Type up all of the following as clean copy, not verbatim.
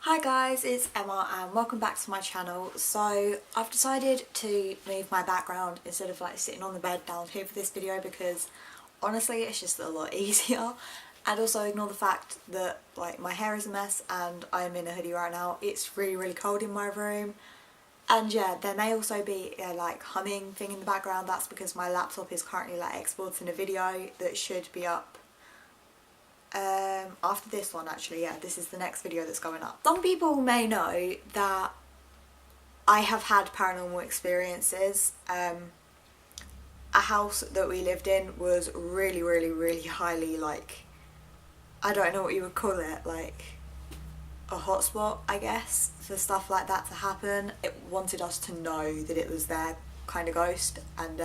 Hi guys, it's Emma and welcome back to my channel. So I've decided to move my background instead of like sitting on the bed down here for this video because honestly it's just a lot easier, and also ignore the fact that like my hair is a mess and I'm in a hoodie right now. It's really cold in my room, and yeah, there may also be a like humming thing in the background. That's because my laptop is currently like exporting a video that should be up after this one. Actually, yeah, this is the next video that's going up. Some people may know that I have had paranormal experiences. A house that we lived in was really highly, like, I don't know what you would call it, like a hotspot, I guess, for stuff like that to happen. It wanted us to know that it was their kind of ghost, and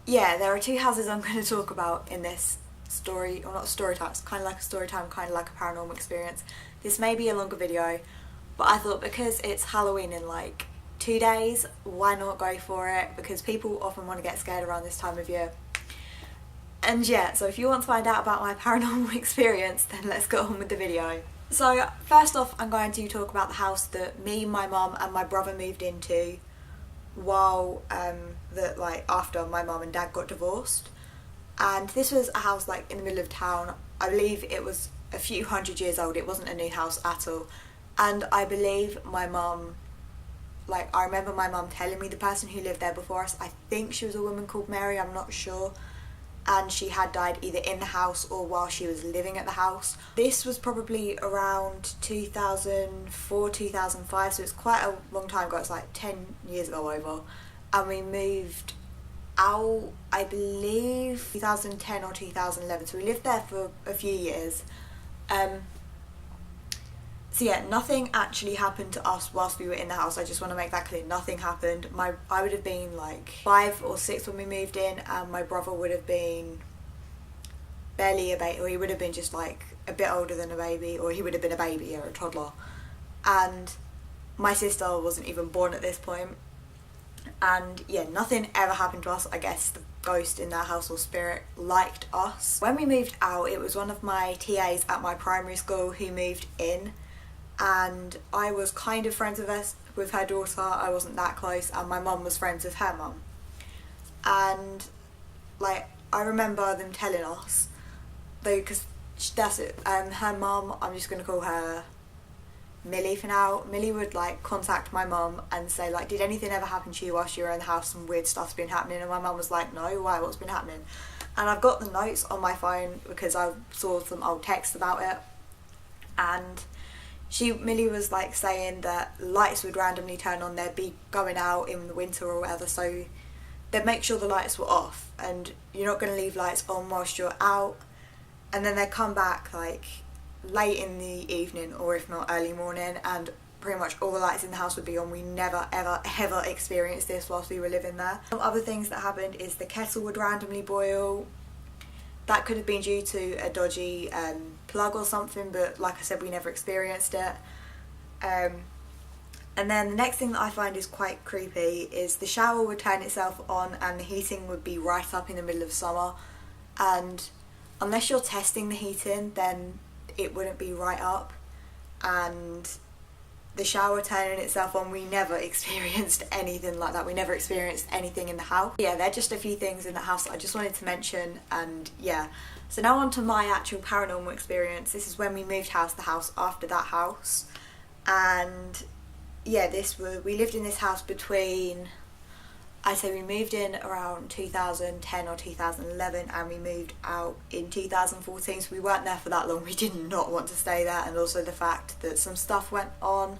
yeah, there are two houses I'm going to talk about in this story, or not story time, it's kind of like a story time, kind of like a paranormal experience. This may be a longer video, but I thought because it's Halloween in like 2 days, why not go for it, because people often want to get scared around this time of year. And yeah, so if you want to find out about my paranormal experience, then let's get on with the video. So first off, I'm going to talk about the house that me, my mum and my brother moved into while after my mum and dad got divorced. And this was a house like in the middle of town. I believe it was a few hundred years old. It wasn't a new house at all. And I believe my mum, like, I remember my mum telling me the person who lived there before us, I think she was a woman called Mary, I'm not sure, and she had died either in the house or while she was living at the house. This was probably around 2004, 2005, so it's quite a long time ago. It's like 10 years ago over. And we moved out, I believe 2010 or 2011, so we lived there for a few years. So yeah, nothing actually happened to us whilst we were in the house. I just want to make that clear, nothing happened. I would have been like 5 or 6 when we moved in, and my brother would have been barely a baby, or he would have been just like a bit older than a baby, or he would have been a baby or a toddler, and my sister wasn't even born at this point. And yeah, nothing ever happened to us. I guess the ghost in that house or spirit liked us. When we moved out, it was one of my TAs at my primary school who moved in, and I was kind of friends with her daughter. I wasn't that close, and my mum was friends with her mum. And like, I remember them telling us, though, because that's it, her mum, I'm just going to call her Millie for now. Millie would like contact my mum and say like, did anything ever happen to you whilst you were in the house? Some weird stuff's been happening. And my mum was like, no, why, what's been happening? And I've got the notes on my phone because I saw some old text about it, and Millie was like saying that lights would randomly turn on. They'd be going out in the winter or whatever, so they'd make sure the lights were off, and you're not going to leave lights on whilst you're out, and then they'd come back like late in the evening, or if not early morning, and pretty much all the lights in the house would be on. We never ever experienced this whilst we were living there. Some other things that happened is the kettle would randomly boil. That could have been due to a dodgy plug or something, but like I said, we never experienced it. And then the next thing that I find is quite creepy is the shower would turn itself on and the heating would be right up in the middle of summer, and unless you're testing the heating, then it wouldn't be right up. And the shower turning itself on, we never experienced anything like that. We never experienced anything in the house. Yeah, they're just a few things in the house that I just wanted to mention. And yeah, so now on to my actual paranormal experience. This is when we moved house, the house after that house. And yeah, we lived in this house between, I'd say we moved in around 2010 or 2011, and we moved out in 2014, so we weren't there for that long. We did not want to stay there, and also the fact that some stuff went on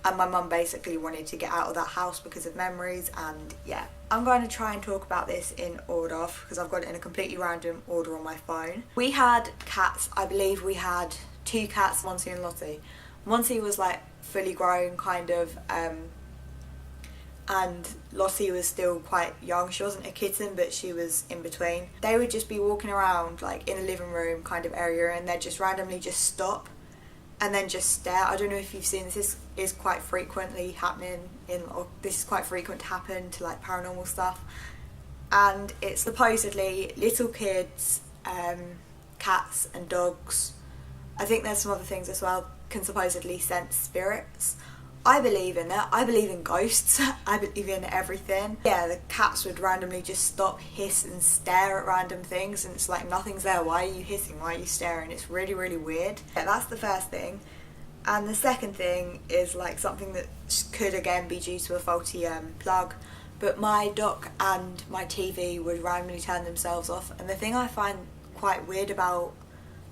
and my mum basically wanted to get out of that house because of memories. And yeah, I'm going to try and talk about this in order because I've got it in a completely random order on my phone. We had cats. I believe we had 2 cats, Monty and Lottie. Monty was like fully grown kind of, and Lottie was still quite young. She wasn't a kitten, but she was in between. They would just be walking around like in a living room kind of area, and they'd just randomly just stop and then just stare. I don't know if you've seen this. This is quite frequently happening this is quite frequent to happen to like paranormal stuff. And it's supposedly little kids, cats and dogs. I think there's some other things as well. can supposedly sense spirits. I believe in that. I believe in ghosts. I believe in everything. Yeah, the cats would randomly just stop, hiss and stare at random things, and it's like nothing's there. Why are you hissing? Why are you staring? It's really, really weird. Yeah, that's the first thing. And the second thing is like something that could again be due to a faulty plug, but my dock and my TV would randomly turn themselves off. And the thing I find quite weird about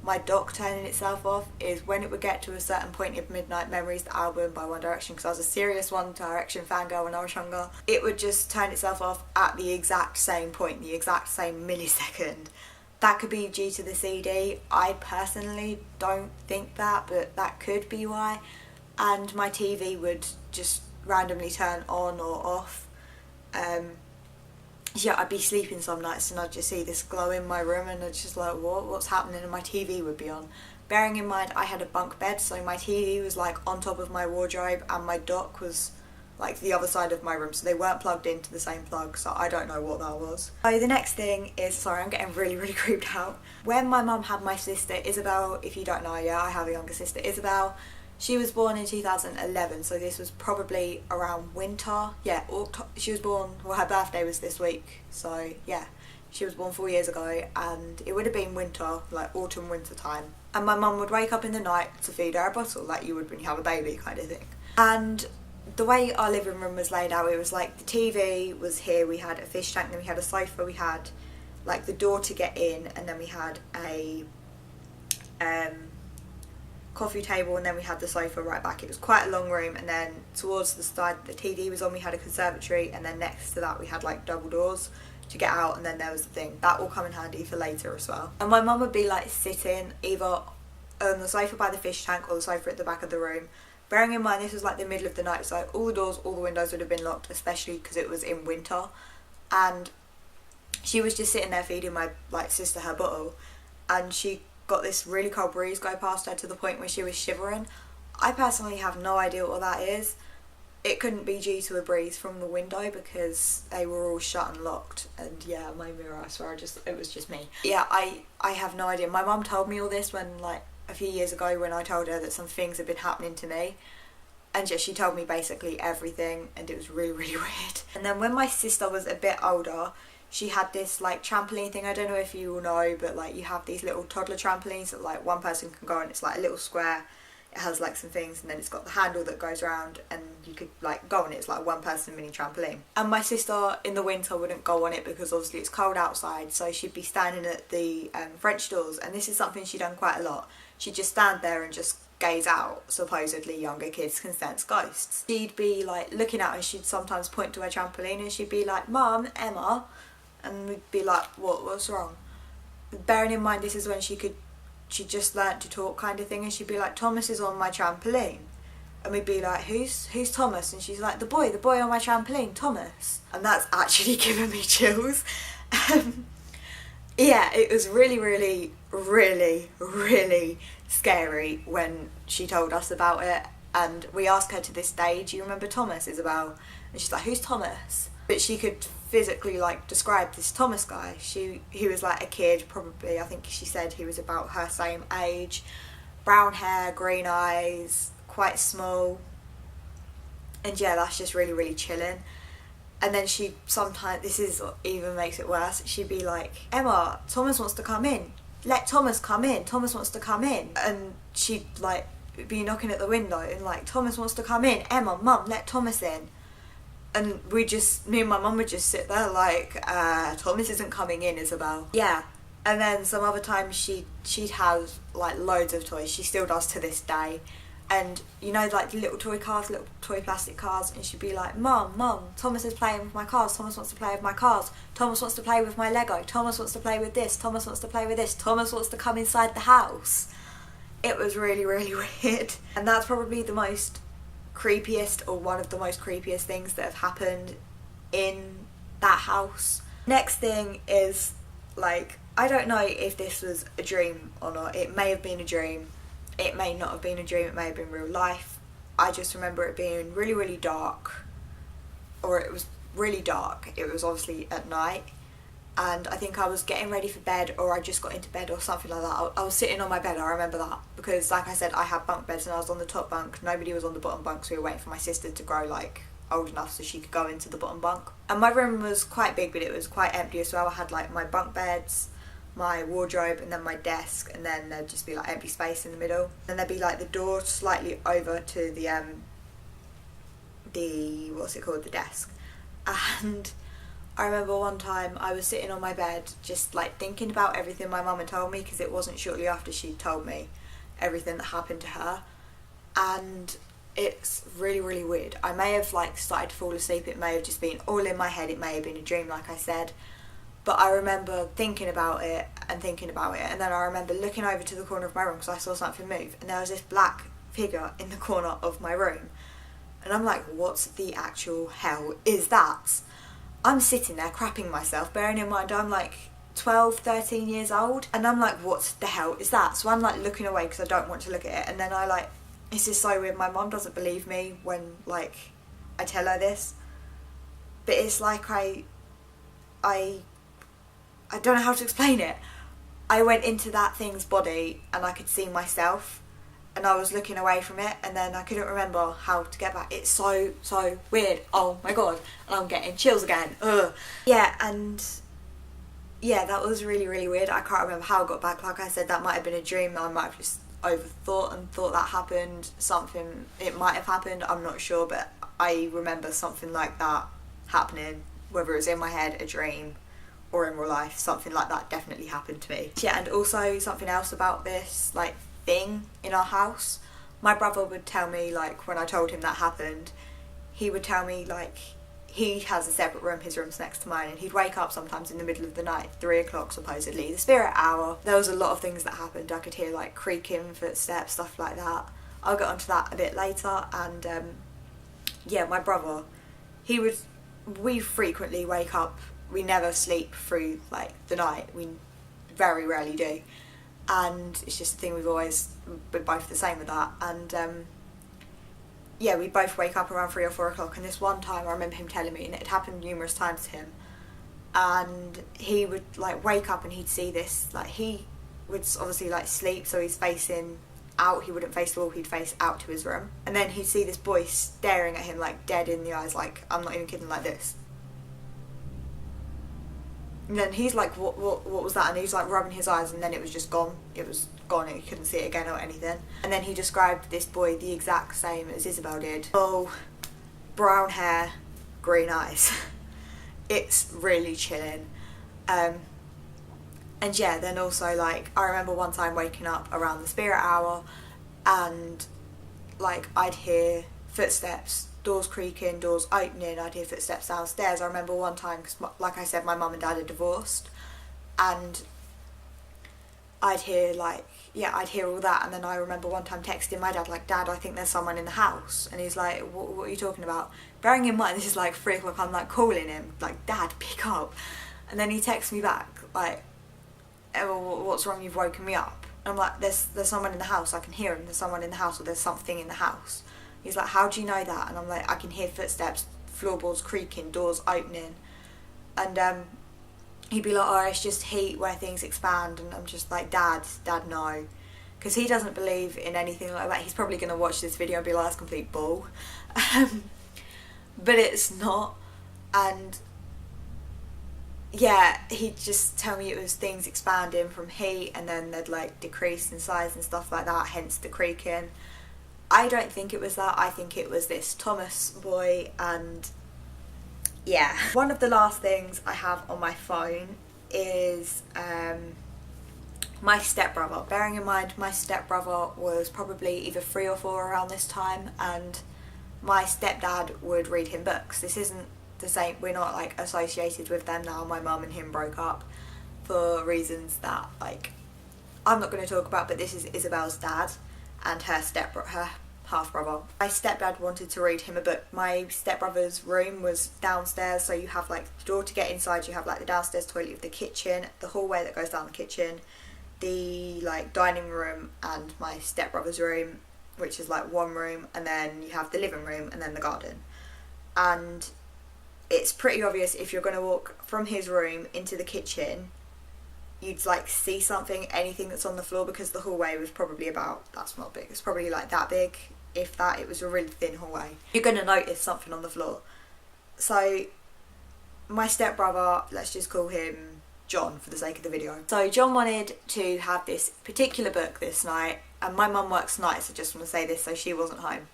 my dock turning itself off is when it would get to a certain point of Midnight Memories, the album by One Direction, because I was a serious One Direction fangirl when I was younger, it would just turn itself off at the exact same point, the exact same millisecond. That could be due to the CD. I personally don't think that, but that could be why. And my TV would just randomly turn on or off. Yeah, I'd be sleeping some nights and I'd just see this glow in my room and I'd just like, what's happening? And my TV would be on. Bearing in mind I had a bunk bed, so my TV was like on top of my wardrobe and my dock was like the other side of my room, so they weren't plugged into the same plug, so I don't know what that was. So the next thing is, sorry, I'm getting really, really creeped out. When my mum had my sister Isabel, if you don't know, yeah, I have a younger sister, Isabel. She was born in 2011, so this was probably around winter. Yeah, she was born, well, her birthday was this week, so yeah. She was born 4 years ago, and it would have been winter, like autumn, winter time. And my mum would wake up in the night to feed her a bottle, like you would when you have a baby kind of thing. And the way our living room was laid out, it was like the TV was here, we had a fish tank, then we had a sofa, we had like the door to get in, and then we had a coffee table, and then we had the sofa right back. It was quite a long room, and then towards the side the TV was on, we had a conservatory, and then next to that we had like double doors to get out, and then there was the thing. That will come in handy for later as well. And my mum would be like sitting either on the sofa by the fish tank or the sofa at the back of the room. Bearing in mind this was like the middle of the night, so all the doors, all the windows would have been locked, especially because it was in winter. And she was just sitting there feeding my like sister her bottle, and she got this really cold breeze go past her to the point where she was shivering. I personally have no idea what that is. It couldn't be due to a breeze from the window because they were all shut and locked. And yeah, my mirror, I swear, it was just me. Yeah, I have no idea. My mum told me all this when like a few years ago, when I told her that some things had been happening to me. And yeah, she told me basically everything, and it was really, really weird. And then when my sister was a bit older, she had this like trampoline thing. I don't know if you all know, but like you have these little toddler trampolines that like one person can go on. It's like a little square. It has like some things, and then it's got the handle that goes around, and you could like go on it. It's like one person mini trampoline. And my sister in the winter wouldn't go on it because obviously it's cold outside, so she'd be standing at the French doors, and this is something she'd done quite a lot. She'd just stand there and just gaze out. Supposedly younger kids can sense ghosts. She'd be like looking out, and she'd sometimes point to her trampoline, and she'd be like, "Mum, Emma," and we'd be like, what's wrong? Bearing in mind this is when she just learnt to talk kind of thing, and she'd be like, "Thomas is on my trampoline." And we'd be like, who's Thomas? And she's like, the boy on my trampoline, Thomas. And that's actually giving me chills. Yeah, it was really, really, really, really scary when she told us about it. And we ask her to this day, "Do you remember Thomas, Isabel?" And she's like, "Who's Thomas?" But she could physically like describe this Thomas guy. He was like a kid, probably, I think she said he was about her same age, brown hair, green eyes, quite small. And yeah, that's just really, really chilling. And then she sometimes, this is what even makes it worse, she'd be like, "Emma, Thomas wants to come in. Let Thomas come in. Thomas wants to come in." And she'd like be knocking at the window and like, "Thomas wants to come in. Emma, Mum, let Thomas in." And me and my mum would just sit there like, "Thomas isn't coming in, Isabel." Yeah. And then some other times she'd have like loads of toys. She still does to this day. And you know, like the little toy cars, little toy plastic cars, and she'd be like, Mum, Thomas is playing with my cars. Thomas wants to play with my cars. Thomas wants to play with my Lego. Thomas wants to play with this. Thomas wants to play with this. Thomas wants to come inside the house. It was really, really weird. And that's probably the most creepiest, or one of the most creepiest things that have happened in that house. Next thing is, like, I don't know if this was a dream or not. It may have been a dream. It may not have been a dream. It may have been real life. I just remember it being really, really dark. Or it was really dark. It was obviously at night. and I think I was getting ready for bed, or I just got into bed or something like that. I was sitting on my bed, I remember that, because like I said, I had bunk beds and I was on the top bunk, nobody was on the bottom bunk, so we were waiting for my sister to grow like old enough so she could go into the bottom bunk. And my room was quite big, but it was quite empty as well. I had like my bunk beds, my wardrobe, and then my desk, and then there'd just be like empty space in the middle. Then there'd be like the door slightly over to the the desk. And I remember one time I was sitting on my bed just like thinking about everything my mum had told me, because it wasn't shortly after she told me everything that happened to her, and it's really, really weird. I may have like started to fall asleep, it may have just been all in my head, it may have been a dream like I said, but I remember thinking about it, and then I remember looking over to the corner of my room because I saw something move, and there was this black figure in the corner of my room, and I'm like, what the actual hell is that? I'm sitting there crapping myself, bearing in mind I'm like 12, 13 years old, and I'm like, what the hell is that? So I'm like looking away because I don't want to look at it, and then I like, it's just so weird, my mum doesn't believe me when like I tell her this, but it's like I don't know how to explain it. I went into that thing's body and I could see myself, and I was looking away from it, and then I couldn't remember how to get back. It's so weird. Oh my god, and I'm getting chills again. Ugh. Yeah, and yeah, that was really, really weird. I can't remember how I got back. Like I said, that might have been a dream. I might have just overthought and thought that happened. Something, it might have happened, I'm not sure, but I remember something like that happening, whether it was in my head, a dream, or in real life. Something like that definitely happened to me. Yeah, and also something else about this like thing in our house, my brother would tell me, like when I told him that happened, he would tell me like he has a separate room, his room's next to mine, and he'd wake up sometimes in the middle of the night, 3 o'clock supposedly, the spirit hour. There was a lot of things that happened. I could hear like creaking footsteps, stuff like that. I'll get onto that a bit later. And yeah, my brother, we frequently wake up, we never sleep through like the night, we very rarely do, and it's just a thing we're both the same with that. And yeah, we both wake up around 3 or 4 o'clock, and this one time I remember him telling me, and it had happened numerous times to him, and he would like wake up and he'd see this, like he would obviously like sleep, so he's facing out, he wouldn't face the wall, he'd face out to his room, and then he'd see this boy staring at him like dead in the eyes, like I'm not even kidding, like this. And then he's like, what was that? And he's like rubbing his eyes, and then it was just gone. It was gone, and he couldn't see it again or anything. And then he described this boy the exact same as Isabel did. Oh, brown hair, green eyes. It's really chilling. And yeah, then also like, I remember one time waking up around the spirit hour, and like I'd hear footsteps, doors creaking, doors opening, I'd hear footsteps downstairs. I remember one time, because like I said, my mum and dad are divorced, and I'd hear all that, and then I remember one time texting my dad like, Dad, I think there's someone in the house, and he's like, what are you talking about? Bearing in mind this is like 3 o'clock, I'm like calling him like, Dad, pick up, and then he texts me back like, oh, what's wrong, you've woken me up? And I'm like, there's someone in the house, I can hear him, there's someone in the house, or there's something in the house. He's like, how do you know that? And I'm like, I can hear footsteps, floorboards creaking, doors opening. And he'd be like, oh, it's just heat where things expand. And I'm just like, Dad, no. Because he doesn't believe in anything like that. He's probably going to watch this video and be like, that's complete bull. But it's not. And yeah, he'd just tell me it was things expanding from heat, and then they'd like decrease in size and stuff like that, hence the creaking. I don't think it was that. I think it was this Thomas boy. And yeah, one of the last things I have on my phone is my stepbrother. Bearing in mind my stepbrother was probably either 3 or 4 around this time, and my stepdad would read him books. This isn't the same, we're not like associated with them now. My mum and him broke up for reasons that like I'm not going to talk about, but this is Isabel's dad and her half brother. My stepdad wanted to read him a book. My stepbrother's room was downstairs, so you have like the door to get inside, you have like the downstairs toilet with the kitchen, the hallway that goes down the kitchen, the like dining room, and my stepbrother's room, which is like one room, and then you have the living room and then the garden. And it's pretty obvious if you're going to walk from his room into the kitchen, you'd like see something, anything that's on the floor, because the hallway was probably about, that's not big, it's probably like that big, if that. It was a really thin hallway. You're going to notice something on the floor. So my stepbrother, let's just call him John for the sake of the video. So John wanted to have this particular book this night, and my mum works nights, I just want to say this, so she wasn't home.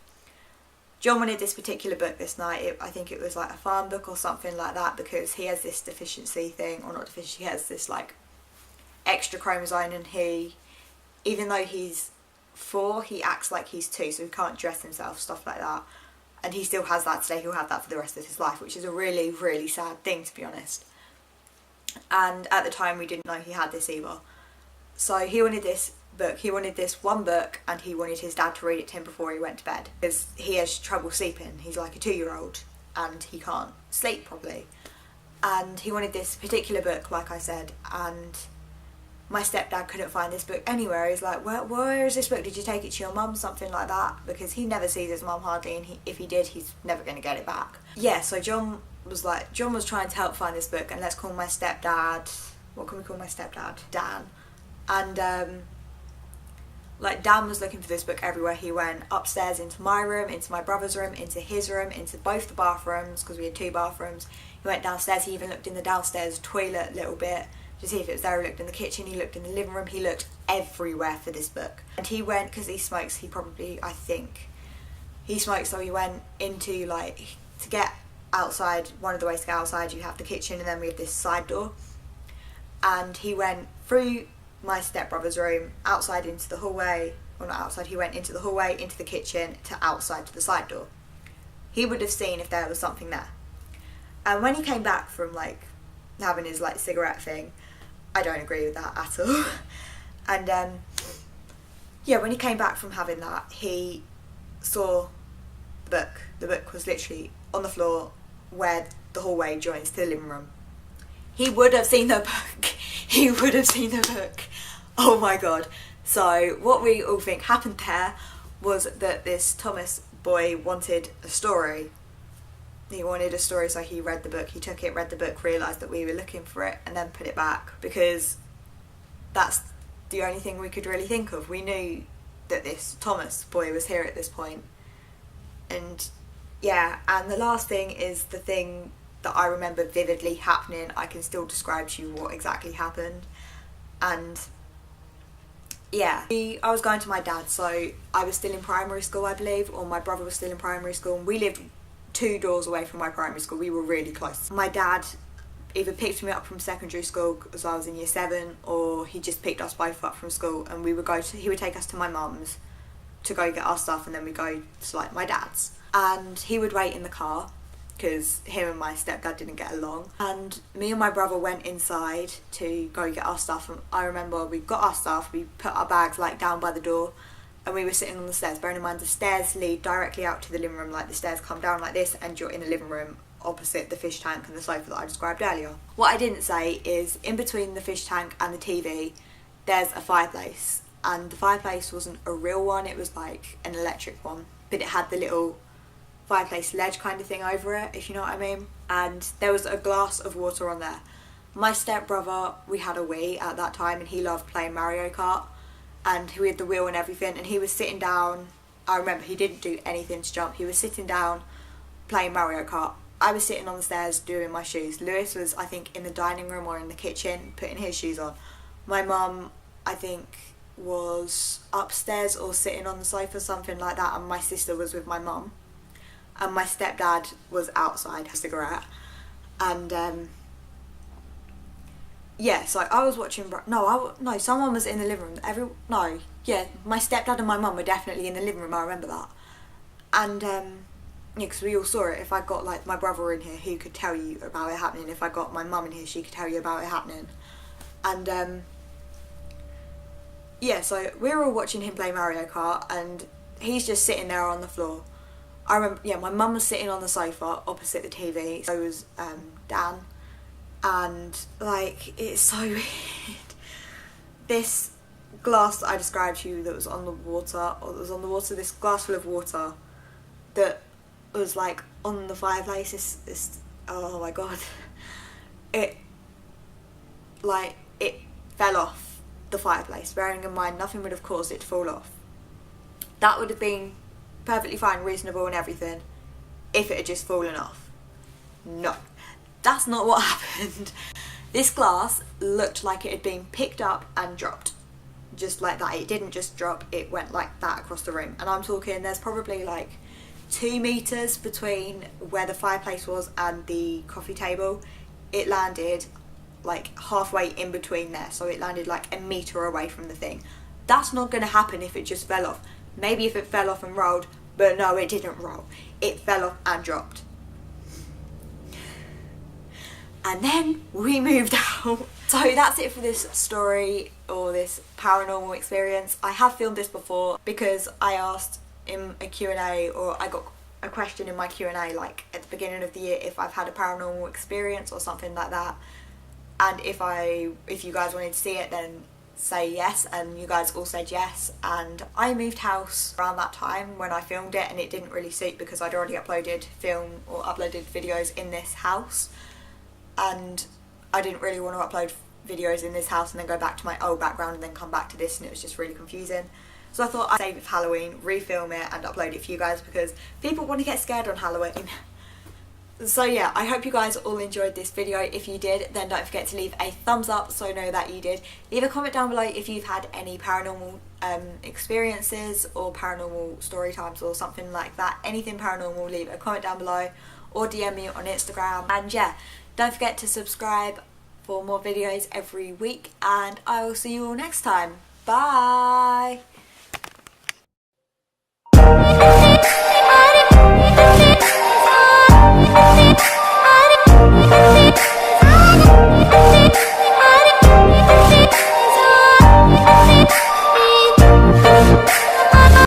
John wanted this particular book this night. I think it was like a farm book or something like that, because he has this deficiency thing, or not deficiency, he has this like extra chromosome, and he, even though he's 4, he acts like he's 2, so he can't dress himself, stuff like that. And he still has that today. He'll have that for the rest of his life, which is a really, really sad thing, to be honest. And at the time we didn't know he had this either. So he wanted this book, he wanted this one book, and he wanted his dad to read it to him before he went to bed, because he has trouble sleeping. He's like a 2-year-old and he can't sleep properly. And he wanted this particular book, like I said, and my stepdad couldn't find this book anywhere. He's like, where is this book? Did you take it to your mum? Something like that, because he never sees his mum hardly, and if he did, he's never going to get it back. Yeah, so John was trying to help find this book, and let's call my stepdad, what can we call my stepdad? Dan. And like Dan was looking for this book everywhere. He went upstairs into my room, into my brother's room, into his room, into both the bathrooms, because we had 2 bathrooms. He went downstairs, he even looked in the downstairs toilet a little bit to see if it was there. He looked in the kitchen, he looked in the living room, he looked everywhere for this book. And he went, because he smokes, he probably, I think, he smokes, so he went into, like, to get outside, one of the ways to get outside, you have the kitchen, and then we have this side door. And he went through my stepbrother's room, outside into the hallway, or not outside, he went into the hallway, into the kitchen, to outside to the side door. He would have seen if there was something there. And when he came back from, like, having his, like, cigarette thing, I don't agree with that at all. And yeah, when he came back from having that, he saw the book. The book was literally on the floor where the hallway joins to the living room. He would have seen the book. He would have seen the book. Oh my god. So what we all think happened there was that this Thomas boy wanted a story. He wanted a story, so he read the book, he took it, read the book, realised that we were looking for it, and then put it back, because that's the only thing we could really think of. We knew that this Thomas boy was here at this point. And yeah, and the last thing is the thing that I remember vividly happening. I can still describe to you what exactly happened. And yeah, I was going to my dad, so I was still in primary school, I believe, or my brother was still in primary school, and we lived 2 doors away from my primary school. We were really close. My dad either picked me up from secondary school because I was in year 7, or he just picked us both up from school, and he would take us to my mum's to go get our stuff, and then we'd go to like my dad's. And he would wait in the car because him and my stepdad didn't get along. And me and my brother went inside to go get our stuff, and I remember we got our stuff, we put our bags like down by the door, and we were sitting on the stairs. Bearing in mind the stairs lead directly out to the living room, like the stairs come down like this, and you're in the living room opposite the fish tank and the sofa that I described earlier. What I didn't say is in between the fish tank and the TV there's a fireplace, and the fireplace wasn't a real one, it was like an electric one, but it had the little fireplace ledge kind of thing over it, if you know what I mean, and there was a glass of water on there. My stepbrother, we had a Wii at that time, and he loved playing Mario Kart, and he had the wheel and everything, and he was sitting down. I remember he didn't do anything to jump, he was sitting down playing Mario Kart. I was sitting on the stairs doing my shoes. Lewis was, I think, in the dining room or in the kitchen putting his shoes on. My mum, I think, was upstairs or sitting on the sofa, something like that, and my sister was with my mum, and my stepdad was outside, had a cigarette. And yeah, so I was watching. No, someone was in the living room. My stepdad and my mum were definitely in the living room. I remember that. And yeah, because we all saw it. If I got like my brother in here, he could tell you about it happening. If I got my mum in here, she could tell you about it happening. And yeah, so we were all watching him play Mario Kart, and he's just sitting there on the floor. I remember, yeah, my mum was sitting on the sofa opposite the TV. So was Dan. And like, it's so weird. This glass that I described to you that was on the water, this glass full of water that was like on the fireplace, this oh my god, it fell off the fireplace. Bearing in mind nothing would have caused it to fall off. That would have been perfectly fine, reasonable and everything if it had just fallen off. No, that's not what happened. This glass looked like it had been picked up and dropped. Just like that. It didn't just drop, it went like that across the room. And I'm talking, there's probably like 2 meters between where the fireplace was and the coffee table. It landed like halfway in between there, so it landed like a meter away from the thing. That's not going to happen if it just fell off. Maybe if it fell off and rolled, but no, it didn't roll. It fell off and dropped. And then we moved out. So that's it for this story, or this paranormal experience. I have filmed this before because I asked in a Q&A, or I got a question in my Q&A like at the beginning of the year if I've had a paranormal experience or something like that, and if you guys wanted to see it, then say yes, and you guys all said yes. And I moved house around that time when I filmed it, and it didn't really suit because I'd already uploaded videos in this house, and I didn't really want to upload videos in this house and then go back to my old background and then come back to this, and it was just really confusing. So I thought I'd save it for Halloween, refilm it and upload it for you guys because people want to get scared on Halloween. So yeah, I hope you guys all enjoyed this video. If you did, then don't forget to leave a thumbs up so I know that you did. Leave a comment down below if you've had any paranormal experiences or paranormal story times or something like that. Anything paranormal, leave a comment down below or DM me on Instagram. And yeah, don't forget to subscribe for more videos every week, and I will see you all next time. Bye!